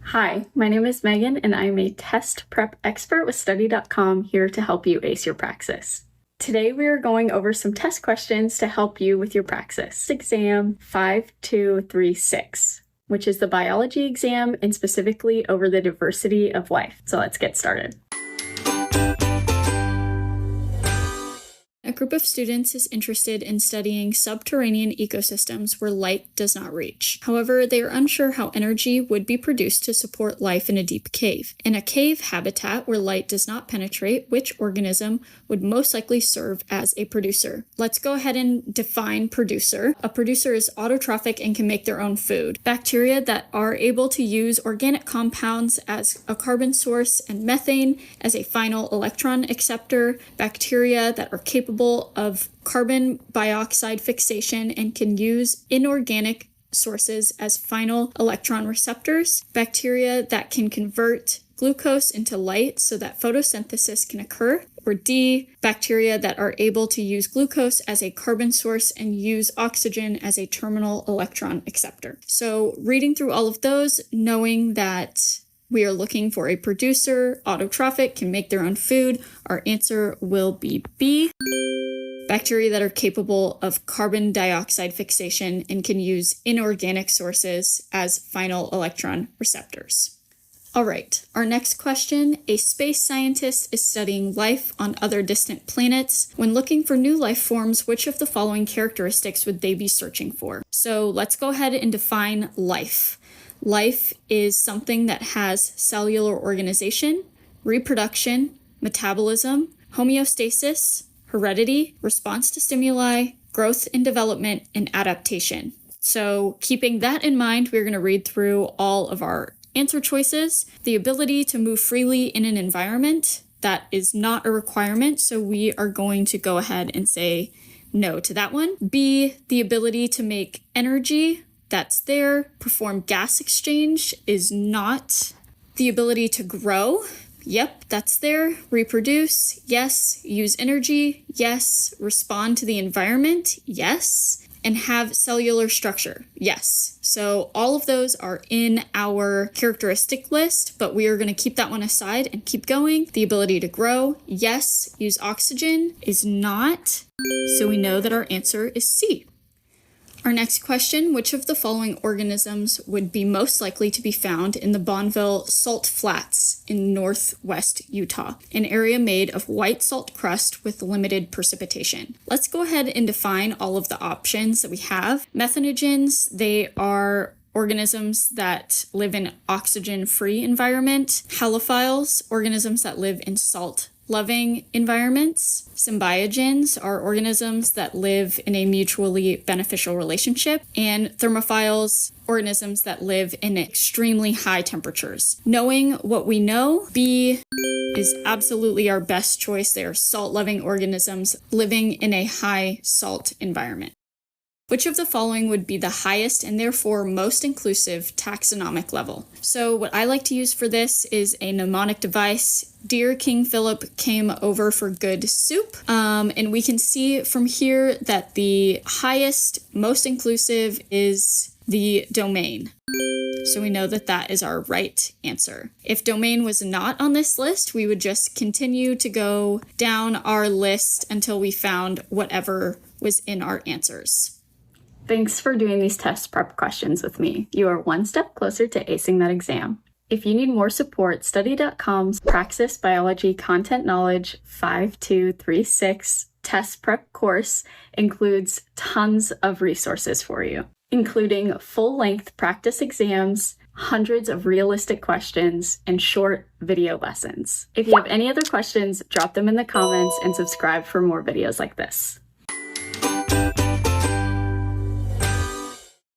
Hi, my name is Megan and I'm a test prep expert with Study.com here to help you ace your Praxis. Today we are going over some test questions to help you with your Praxis exam 5236, which is the biology exam and specifically over the diversity of life. So let's get started. A group of students is interested in studying subterranean ecosystems where light does not reach. However, they are unsure how energy would be produced to support life in a deep cave. In a cave habitat where light does not penetrate, which organism would most likely serve as a producer? Let's go ahead and define producer. A producer is autotrophic and can make their own food. Bacteria that are able to use organic compounds as a carbon source and methane as a final electron acceptor. Bacteria that are capable of carbon dioxide fixation and can use inorganic sources as final electron receptors. Bacteria that can convert glucose into light so that photosynthesis can occur. Or D, bacteria that are able to use glucose as a carbon source and use oxygen as a terminal electron acceptor. So reading through all of those, knowing that we are looking for a producer, autotrophic, can make their own food, our answer will be B. Bacteria that are capable of carbon dioxide fixation and can use inorganic sources as final electron receptors. All right, our next question. A space scientist is studying life on other distant planets. When looking for new life forms, which of the following characteristics would they be searching for? So let's go ahead and define life. Life is something that has cellular organization, reproduction, metabolism, homeostasis, heredity, response to stimuli, growth and development, and adaptation. So keeping that in mind, we're going to read through all of our answer choices. The ability to move freely in an environment, that is not a requirement, so we are going to go ahead and say no to that one. B, the ability to make energy, that's there. Perform gas exchange is not. The ability to grow, yep, that's there. Reproduce, yes. Use energy, yes. Respond to the environment, yes. And have cellular structure, yes. So all of those are in our characteristic list, but we are going to keep that one aside and keep going. The ability to grow, yes. Use oxygen is not. So we know that our answer is C. Our next question, which of the following organisms would be most likely to be found in the Bonneville Salt Flats in northwest Utah, an area made of white salt crust with limited precipitation? Let's go ahead and define all of the options that we have. Methanogens, they are organisms that live in oxygen-free environment. Halophiles, organisms that live in salt-loving environments. Symbiogens are organisms that live in a mutually beneficial relationship. And thermophiles, organisms that live in extremely high temperatures. Knowing what we know, B is absolutely our best choice. They are salt-loving organisms living in a high salt environment. Which of the following would be the highest and therefore most inclusive taxonomic level? So what I like to use for this is a mnemonic device. Dear King Philip came over for good soup. And we can see from here that the highest, most inclusive is the domain. So we know that that is our right answer. If domain was not on this list, we would just continue to go down our list until we found whatever was in our answers. Thanks for doing these test prep questions with me. You are one step closer to acing that exam. If you need more support, Study.com's Praxis Biology Content Knowledge 5236 test prep course includes tons of resources for you, including full-length practice exams, hundreds of realistic questions, and short video lessons. If you have any other questions, drop them in the comments and subscribe for more videos like this.